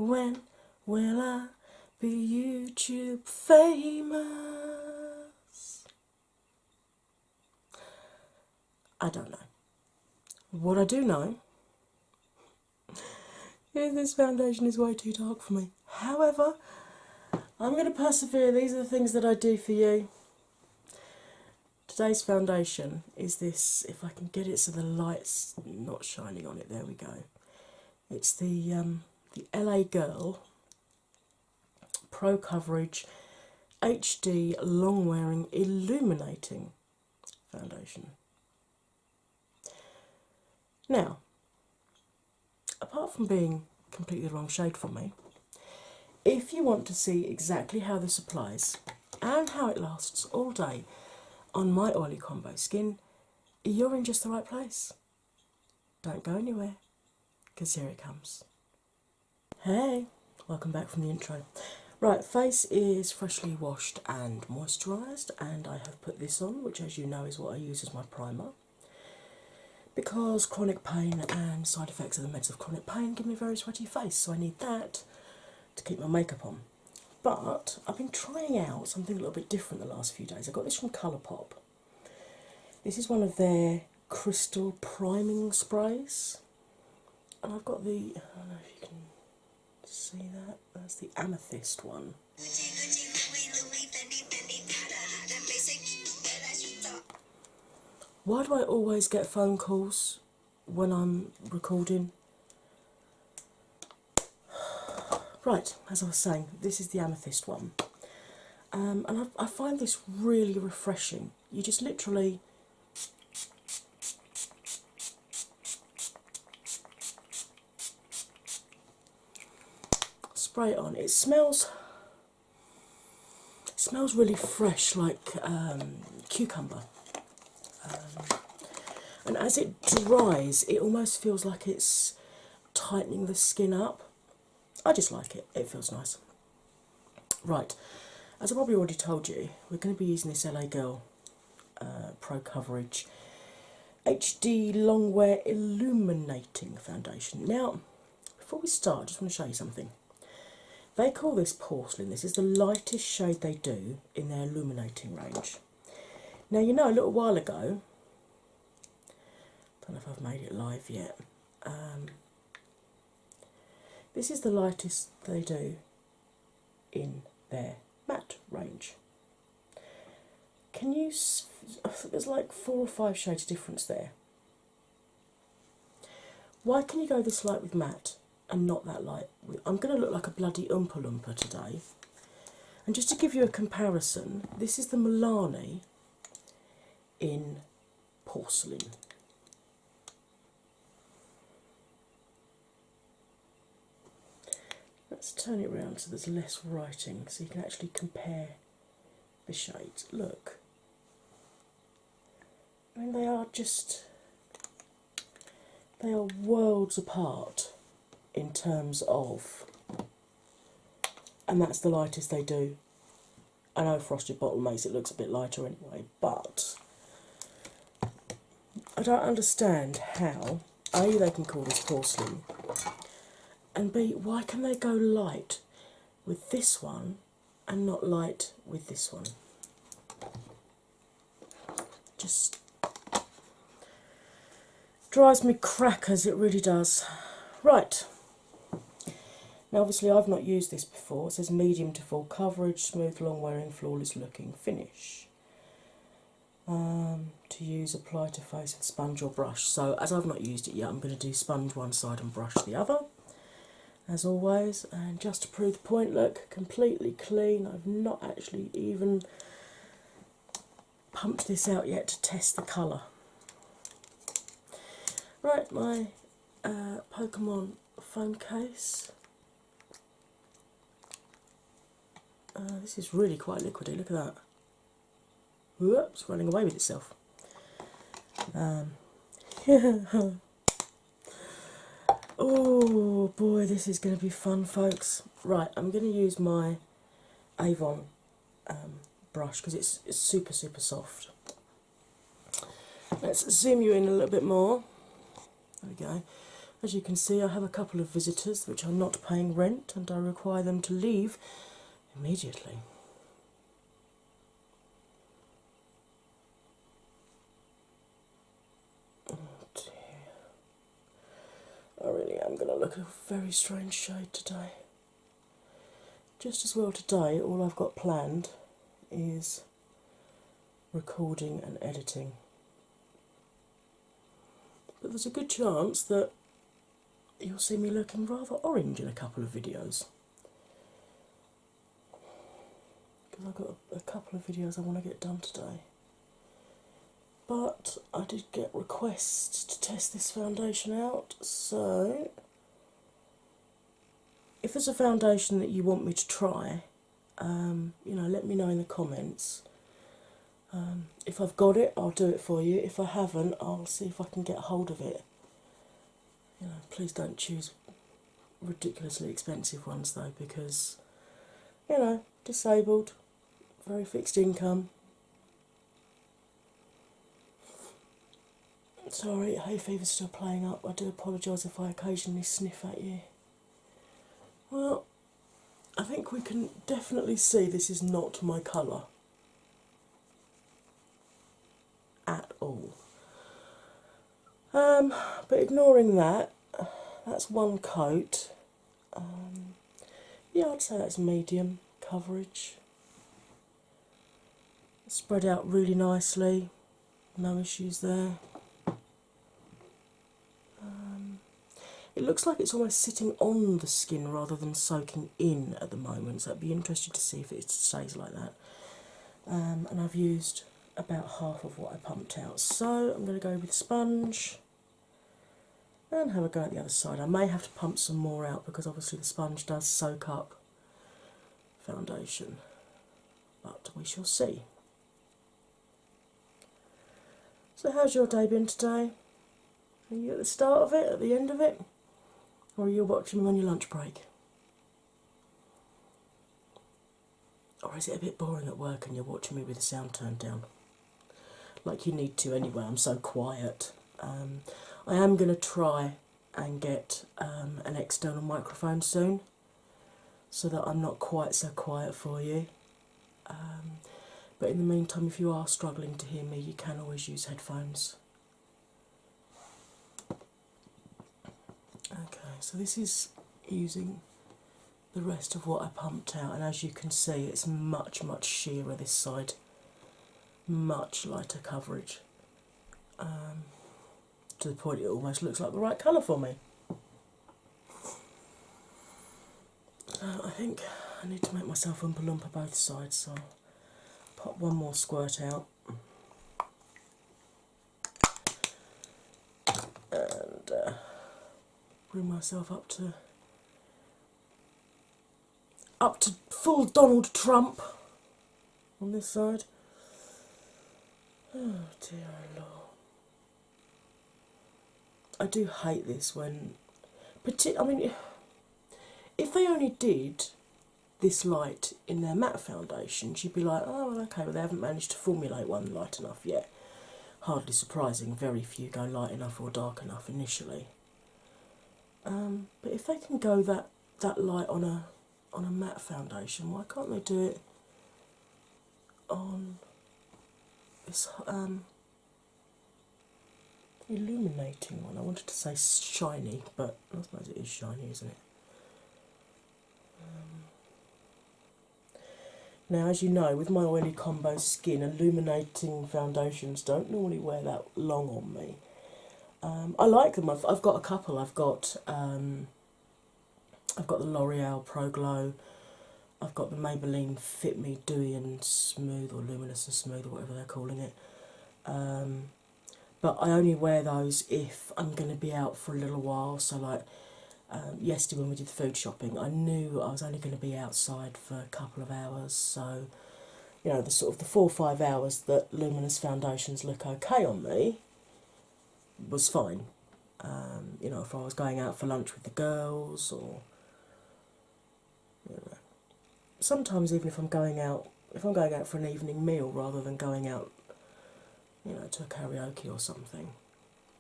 When will I be YouTube famous? I don't know. What I do know is this foundation is way too dark for me. However, I'm going to persevere. These are the things that I do for you. Today's foundation is this, if I can get it so the light's not shining on it, there we go. It's the LA Girl Pro Coverage HD Long Wearing Illuminating Foundation. Now, apart from being completely the wrong shade for me, if you want to see exactly how this applies and how it lasts all day on my oily combo skin, you're in just the right place. Don't go anywhere, because here it comes. Hey, welcome back from the intro. Right, face is freshly washed and moisturised, and I have put this on, which as you know is what I use as my primer, because chronic pain and side effects of the meds of chronic pain give me a very sweaty face, so I need that to keep my makeup on. But I've been trying out something a little bit different the last few days. I got this from Colourpop. This is one of their crystal priming sprays, and I've got the, I don't know if you can see that, that's the amethyst one. Why do I always get phone calls when I'm recording? Right, as I was saying, this is the amethyst one. And I find this really refreshing. You just literally spray it on. It smells really fresh, like cucumber. And as it dries, it almost feels like it's tightening the skin up. I just like it, it feels nice. Right, as I probably already told you, we're going to be using this LA Girl Pro Coverage HD Long Wear Illuminating Foundation. Now, before we start, I just want to show you something. They call this porcelain. This is the lightest shade they do in their illuminating range. Now, you know, a little while ago, I don't know if I've made it live yet, this is the lightest they do in their matte range. Can you, there's like 4 or 5 shades difference there. Why can you go this light with matte and not that light? I'm going to look like a bloody Oompa Loompa today. And just to give you a comparison, this is the Milani in porcelain. Let's turn it round so there's less writing, so you can actually compare the shades. Look. I mean, they are worlds apart in terms of, and that's the lightest they do. I know Frosted Bottle makes it look a bit lighter anyway, but I don't understand how, A, they can call this porcelain, and B, why can they go light with this one and not light with this one? Just drives me crackers, it really does. Right, now obviously I've not used this before. It says medium to full coverage, smooth, long wearing, flawless looking finish. To use, apply to face with sponge or brush. So as I've not used it yet, I'm going to do sponge one side and brush the other, as always. And just to prove the point, look, completely clean. I've not actually even pumped this out yet to test the colour. Right, my Pokemon foam case. This is really quite liquidy, look at that. Whoops, running away with itself. Oh boy, this is going to be fun, folks. Right, I'm going to use my Avon brush because it's super soft. Let's zoom you in a little bit more. There we go. As you can see, I have a couple of visitors which are not paying rent and I require them to leave immediately. Oh dear. I really am going to look at a very strange shade today. Just as well today, all I've got planned is recording and editing. But there's a good chance that you'll see me looking rather orange in a couple of videos. Because I've got a couple of videos I want to get done today. But I did get requests to test this foundation out, so if there's a foundation that you want me to try, let me know in the comments. If I've got it, I'll do it for you. If I haven't, I'll see if I can get hold of it. Please don't choose ridiculously expensive ones though, because, disabled, very fixed income. Sorry, hay fever's still playing up. I do apologise if I occasionally sniff at you. Well, I think we can definitely see this is not my colour at all. But ignoring that, that's one coat. Yeah, I'd say that's medium coverage. Spread out really nicely, no issues there. It looks like it's almost sitting on the skin rather than soaking in at the moment, so I'd be interested to see if it stays like that. And I've used about half of what I pumped out, so I'm going to go with sponge and have a go at the other side. I may have to pump some more out because obviously the sponge does soak up foundation, but we shall see. So how's your day been today? Are you at the start of it, at the end of it? Or are you watching me on your lunch break? Or is it a bit boring at work and you're watching me with the sound turned down? Like you need to anyway, I'm so quiet. I am going to try and get an external microphone soon, so that I'm not quite so quiet for you. But in the meantime, if you are struggling to hear me, you can always use headphones. Okay, so this is using the rest of what I pumped out, and as you can see, it's much, much sheerer this side, much lighter coverage, to the point it almost looks like the right colour for me. So I think I need to make myself Oompa Loompa both sides, so I'll pop one more squirt out. And bring myself up to full Donald Trump on this side. Oh dear Lord. I do hate this when, if they only did this light in their matte foundations, you'd be like, oh, well, okay, well, they haven't managed to formulate one light enough yet. Hardly surprising, very few go light enough or dark enough initially. But if they can go that light on a matte foundation, why can't they do it on this illuminating one? I wanted to say shiny, but I suppose it is shiny, isn't it? Now, as you know, with my oily combo skin, illuminating foundations don't normally wear that long on me. I like them. I've got a couple. I've got the L'Oreal Pro Glow. I've got the Maybelline Fit Me Dewy and Smooth, or Luminous and Smooth, or whatever they're calling it. But I only wear those if I'm going to be out for a little while. So, like yesterday when we did the food shopping, I knew I was only going to be outside for a couple of hours. So, the sort of the 4 or 5 hours that luminous foundations look okay on me was fine. If I was going out for lunch with the girls, or sometimes even if I'm going out for an evening meal rather than going out, to a karaoke or something,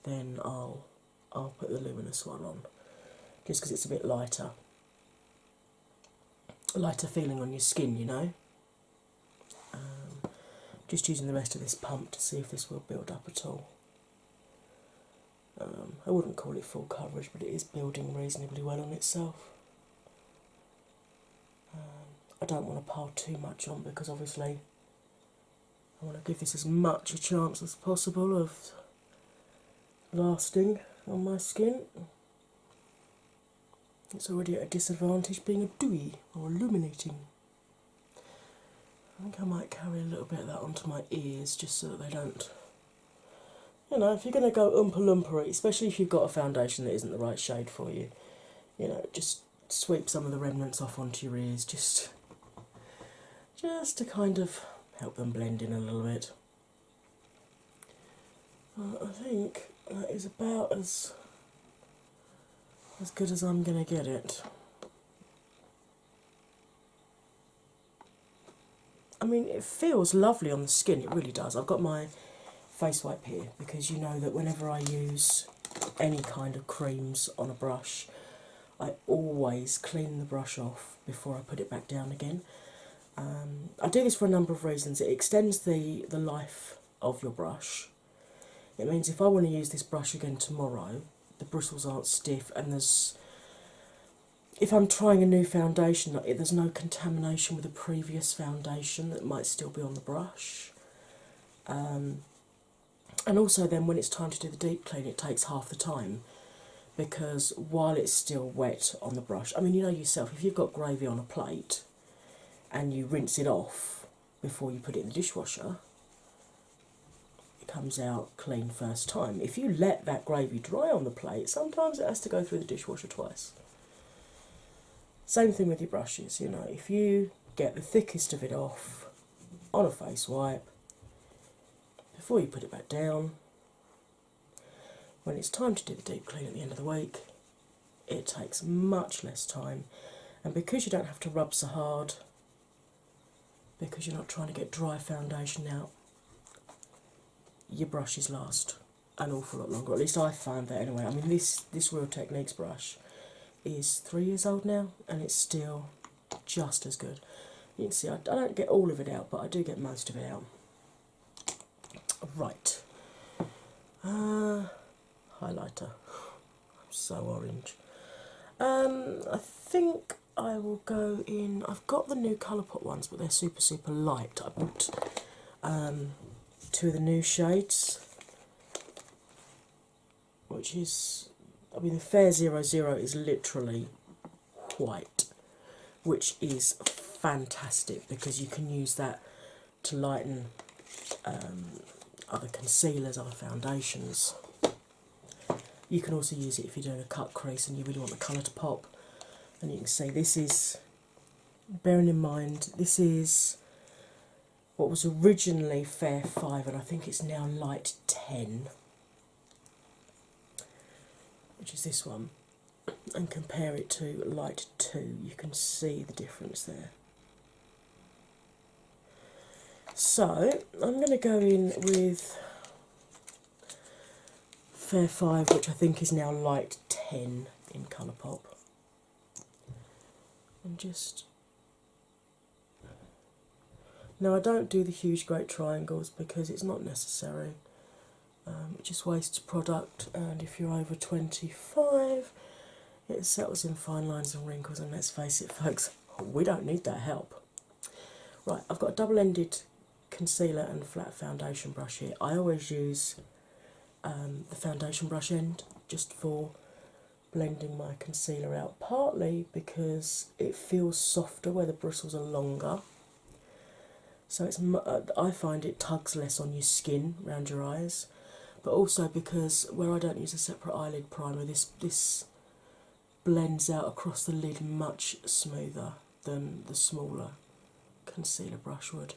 then I'll I'll put the luminous one on, just because it's a bit lighter. Lighter feeling on your skin, you know. Just using the rest of this pump to see if this will build up at all. I wouldn't call it full coverage, but it is building reasonably well on itself. I don't want to pile too much on because obviously I want to give this as much a chance as possible of lasting on my skin. It's already at a disadvantage being a dewy or illuminating. I think I might carry a little bit of that onto my ears just so that they don't. You know, if you're going to go oompa loompa, especially if you've got a foundation that isn't the right shade for you, you know, just sweep some of the remnants off onto your ears, just to kind of help them blend in a little bit. I think that is about as good as I'm going to get it. I mean, it feels lovely on the skin, it really does. I've got my face wipe here because you know that whenever I use any kind of creams on a brush, I always clean the brush off before I put it back down again. I do this for a number of reasons. It extends the life of your brush. It means if I want to use this brush again tomorrow, the bristles aren't stiff, and if I'm trying a new foundation, there's no contamination with the previous foundation that might still be on the brush. And also then when it's time to do the deep clean, it takes half the time, because while it's still wet on the brush, I mean, you know yourself, if you've got gravy on a plate and you rinse it off before you put it in the dishwasher, it comes out clean first time. If you let that gravy dry on the plate, sometimes it has to go through the dishwasher twice. Same thing with your brushes, you know, if you get the thickest of it off on a face wipe before you put it back down, when it's time to do the deep clean at the end of the week, it takes much less time. And because you don't have to rub so hard, because you're not trying to get dry foundation out, your brushes last an awful lot longer. At least I found that anyway. I mean, this Real Techniques brush is 3 years old now, and it's still just as good. You can see I don't get all of it out, but I do get most of it out. Right. Highlighter. I'm so orange. I think I will go in. I've got the new Colourpop ones, but they're super, super light. I bought 2 of the new shades, which is, I mean, the Fair 00 is literally white, which is fantastic because you can use that to lighten other concealers, other foundations. You can also use it if you're doing a cut crease and you really want the colour to pop. And you can see this is, bearing in mind, this is what was originally Fair 5 and I think it's now Light 10, which is this one, and compare it to Light 2, you can see the difference there. So I'm going to go in with Fair 5, which I think is now Light 10 in Colourpop, and just, now I don't do the huge great triangles because it's not necessary. It just wastes product, and if you're over 25 it settles in fine lines and wrinkles, and let's face it folks, we don't need that help. Right, I've got a double-ended concealer and flat foundation brush here. I always use the foundation brush end just for blending my concealer out, partly because it feels softer where the bristles are longer, so it's I find it tugs less on your skin around your eyes, but also because where I don't use a separate eyelid primer, this blends out across the lid much smoother than the smaller concealer brush would.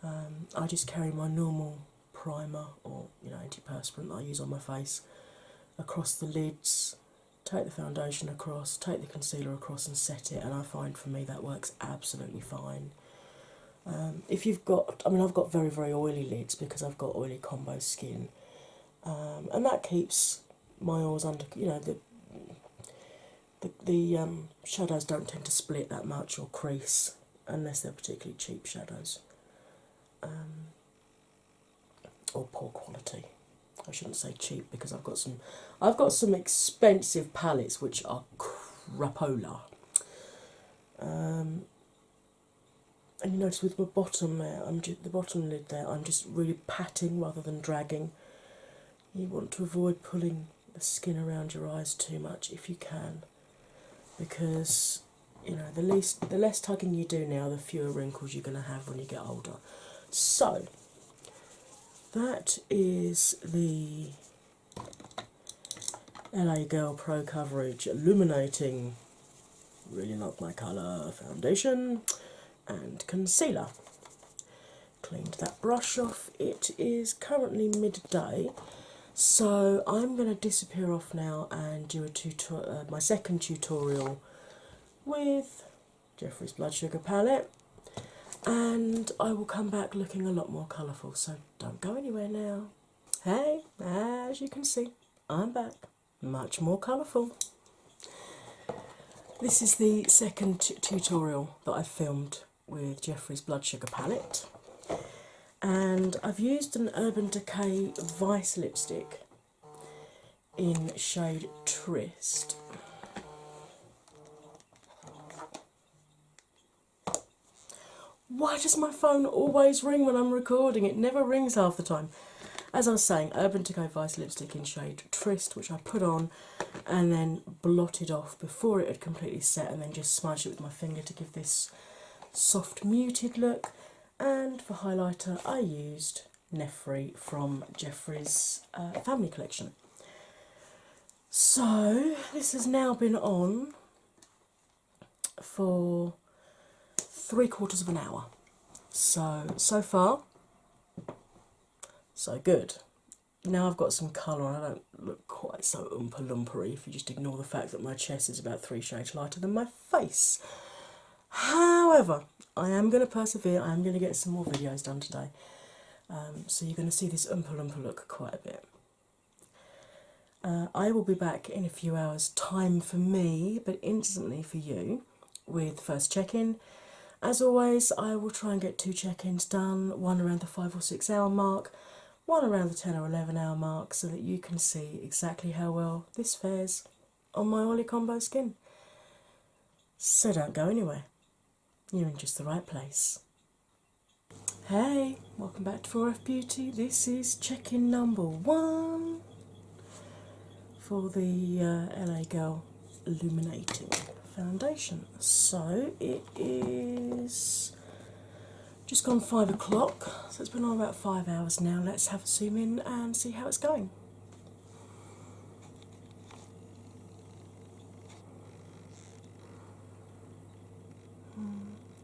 I just carry my normal primer or antiperspirant that I use on my face across the lids, take the foundation across, take the concealer across and set it, and I find for me that works absolutely fine. If you've got, I mean, I've got very, very oily lids because I've got oily combo skin, and that keeps my oils under, you know, the shadows don't tend to split that much or crease unless they're particularly cheap shadows, or poor quality. I shouldn't say cheap because I've got some expensive palettes which are crapola. And you notice with my bottom there, the bottom lid there, I'm just really patting rather than dragging. You want to avoid pulling the skin around your eyes too much if you can, because you know the less tugging you do now, the fewer wrinkles you're going to have when you get older. So that is the LA Girl Pro Coverage Illuminating, really like my colour, foundation and concealer. Cleaned that brush off. It is currently midday, so I'm going to disappear off now and do my second tutorial with Jeffree's Blood Sugar palette, and I will come back looking a lot more colourful, so don't go anywhere now. Hey, as you can see, I'm back, much more colourful. This is the second tutorial that I've filmed with Jeffree's Blood Sugar palette, and I've used an Urban Decay Vice lipstick in shade Trist. Why does my phone always ring when I'm recording? It never rings half the time. As I was saying, Urban Decay Vice lipstick in shade Trist, which I put on and then blotted off before it had completely set, and then just smudged it with my finger to give this soft muted look. And for highlighter I used Nefri from Jeffree's family collection. So this has now been on for 3/4 of an hour. So far, so good. Now I've got some colour and I don't look quite so oompa loompery if you just ignore the fact that my chest is about 3 shades lighter than my face. However, I am going to persevere. I am going to get some more videos done today. So you're going to see this oompa loompa look quite a bit. I will be back in a few hours' time for me, but instantly for you, with the first check-in. As always, I will try and get 2 check-ins done, one around the 5 or 6 hour mark, one around the 10 or 11 hour mark, so that you can see exactly how well this fares on my oily combo skin. So don't go anywhere. You're in just the right place. Hey, welcome back to 4F Beauty. This is check-in number 1 for the LA Girl Illuminating foundation. So it is just gone 5 o'clock, so it's been on about 5 hours now. Let's have a zoom in and see how it's going.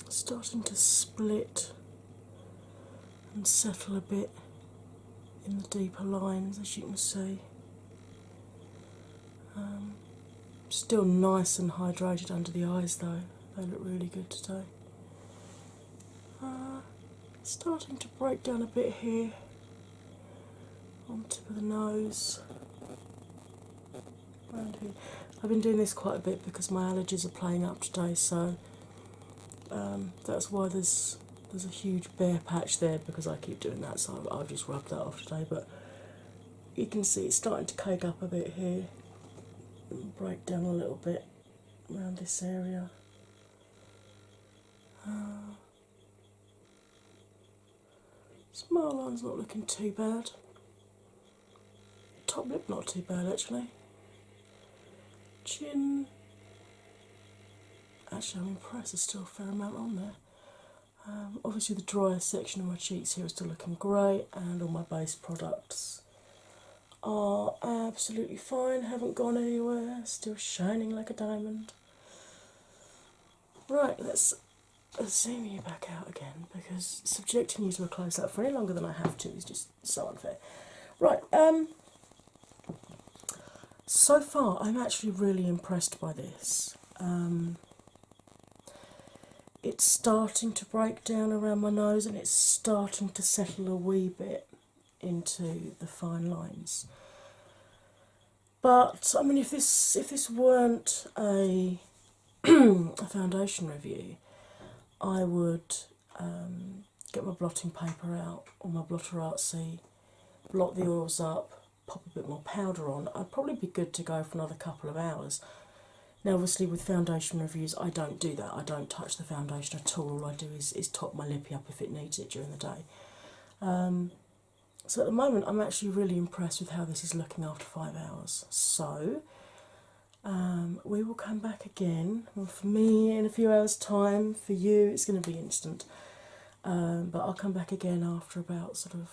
Starting to split and settle a bit in the deeper lines, as you can see. Still nice and hydrated under the eyes though, they look really good today. Starting to break down a bit here on the tip of the nose. Around here. I've been doing this quite a bit because my allergies are playing up today, so that's why there's a huge bare patch there, because I keep doing that, so I'll just rub that off today. But you can see it's starting to cake up a bit here and break down a little bit around this area. Smile line's not looking too bad. Top lip not too bad actually. Chin, actually I'm impressed, there's still a fair amount on there. Obviously the drier section of my cheeks here is still looking great, and all my base products are absolutely fine, haven't gone anywhere, still shining like a diamond. Right, let's zoom you back out again, because subjecting you to a close-up for any longer than I have to is just so unfair. Right, so far I'm actually really impressed by this. It's starting to break down around my nose, and it's starting to settle a wee bit into the fine lines. But I mean, if this weren't a foundation review, I would get my blotting paper out or my blotter artsy, blot the oils up, pop a bit more powder on. I'd probably be good to go for another couple of hours. Now, obviously, with foundation reviews, I don't do that. I don't touch the foundation at all. All I do is top my lippy up if it needs it during the day. So at the moment, I'm actually really impressed with how this is looking after 5 hours. So we will come back again. Well, for me, in a few hours' time. For you, it's going to be instant. But I'll come back again after about sort of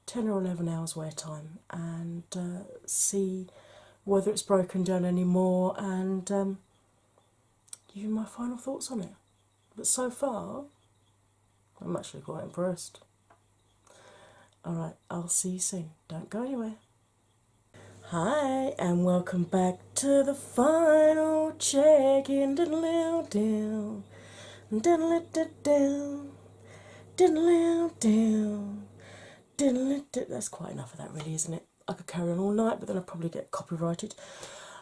10 or 11 hours wear time and see whether it's broken down anymore and give you my final thoughts on it. But so far, I'm actually quite impressed. Alright, I'll see you soon. Don't go anywhere. Hi, and welcome back to the final check-in. Diddle down, diddle down, diddle down, diddle. That's quite enough of that, really, isn't it? I could carry on all night, but then I'd probably get copyrighted.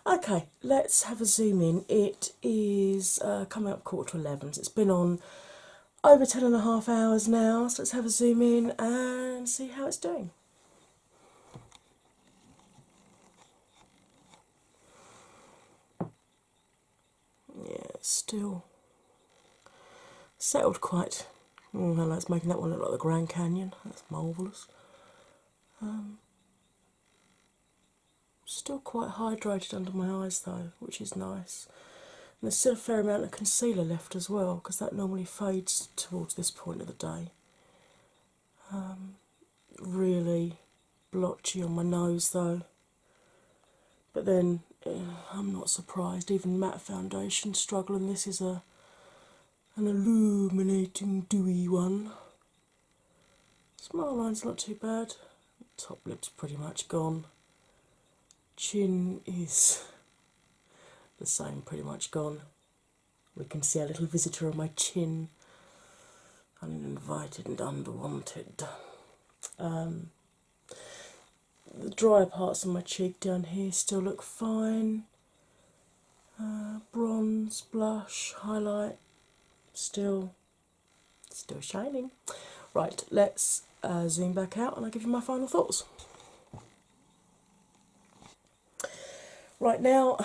Okay, let's have a zoom in. It is coming up 11:15. So it's been on over 10.5 hours now. So let's have a zoom in and see how it's doing. Yeah, it's still settled quite. Oh, hello, it's making that one look like the Grand Canyon. That's marvellous. Still quite hydrated under my eyes though, which is nice. And there's still a fair amount of concealer left as well, because that normally fades towards this point of the day. Really blotchy on my nose though. But then I'm not surprised. Even matte foundation struggle, and this is an illuminating dewy one. Smile line's not too bad. Top lip's pretty much gone. Chin is the same, pretty much gone. We can see a little visitor on my chin. Uninvited and underwanted. The drier parts of my cheek down here still look fine. Bronze, blush, highlight, still shining. Right, let's zoom back out and I'll give you my final thoughts. Right now,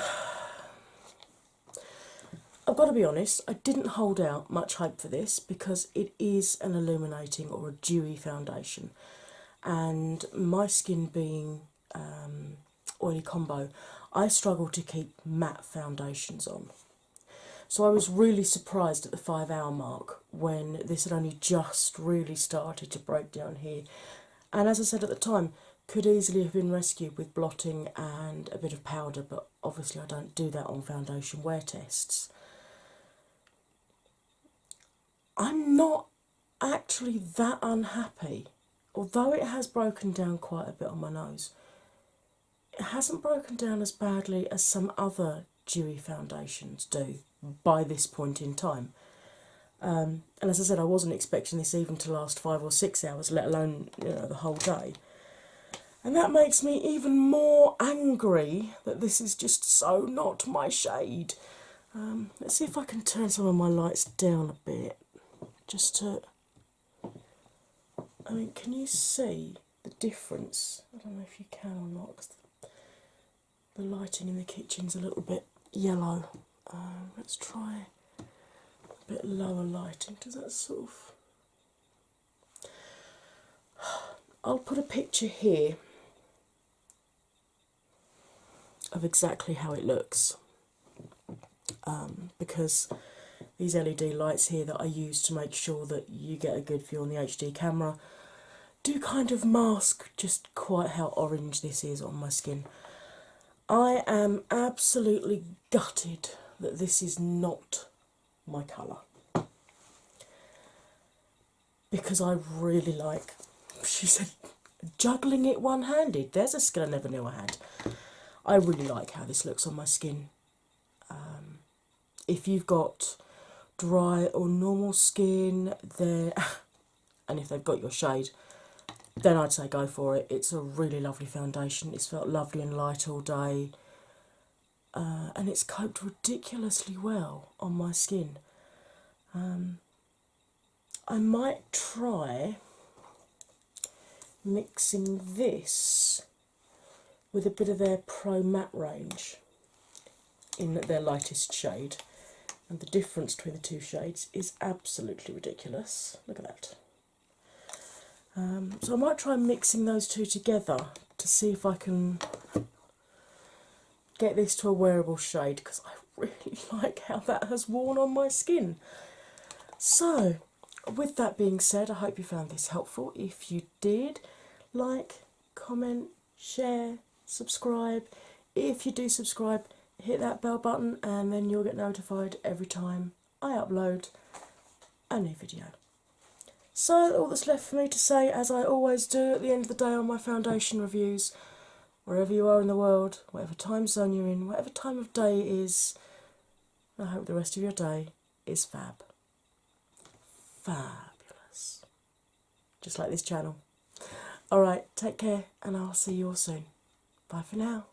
I've got to be honest, I didn't hold out much hope for this because it is an illuminating or a dewy foundation, and my skin being oily combo, I struggle to keep matte foundations on. So I was really surprised at the 5 hour mark when this had only just really started to break down here. And as I said at the time, could easily have been rescued with blotting and a bit of powder, but obviously I don't do that on foundation wear tests. I'm not actually that unhappy, although it has broken down quite a bit on my nose. It hasn't broken down as badly as some other dewy foundations do by this point in time. And as I said, I wasn't expecting this even to last 5 or 6 hours, let alone the whole day. And that makes me even more angry that this is just so not my shade. Let's see if I can turn some of my lights down a bit, just to... I mean, can you see the difference? I don't know if you can or not, because the lighting in the kitchen's a little bit yellow. Let's try a bit lower lighting. Does that sort of... I'll put a picture here of exactly how it looks, because these LED lights here that I use to make sure that you get a good view on the HD camera do kind of mask just quite how orange this is on my skin. I am absolutely gutted that this is not my colour, because I really like, she said, juggling it one-handed. There's a skill I never knew I had. I really like how this looks on my skin. If you've got dry or normal skin, then and if they've got your shade, then I'd say go for it. It's a really lovely foundation. It's felt lovely and light all day, and it's coped ridiculously well on my skin. I might try mixing this with a bit of their Pro Matte range in their lightest shade, and the difference between the two shades is absolutely ridiculous. Look at that. So I might try mixing those two together to see if I can get this to a wearable shade, because I really like how that has worn on my skin. So, with that being said, I hope you found this helpful. If you did, like, comment, share, subscribe. If you do subscribe, hit that bell button and then you'll get notified every time I upload a new video. So all that's left for me to say, as I always do at the end of the day on my foundation reviews, wherever you are in the world, whatever time zone you're in, whatever time of day it is, I hope the rest of your day is fab. Fabulous. Just like this channel. Alright, take care and I'll see you all soon. Bye for now.